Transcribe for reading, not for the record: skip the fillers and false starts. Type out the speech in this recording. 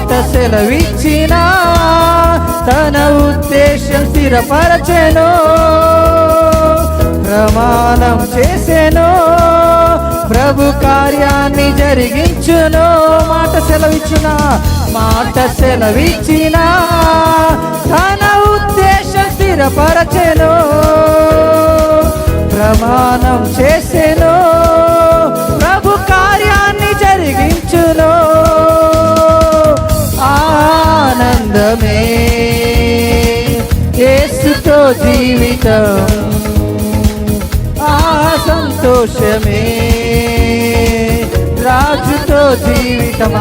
మాట సెలవిచ్చిన తన ఉద్దేశం స్థిరపరచెను, ప్రమాణం చేసెను, ప్రభు కార్యాన్ని జరిగించును. మాట సెలవిచ్చిన తన ఉద్దేశం స్థిరపరచెను, ప్రమాణం చేసెను, ప్రభు కార్యాన్ని జరిగించును. ఆనందమే యేసుతో జీవితం, సంతోషమే రాజుతో జీవితం.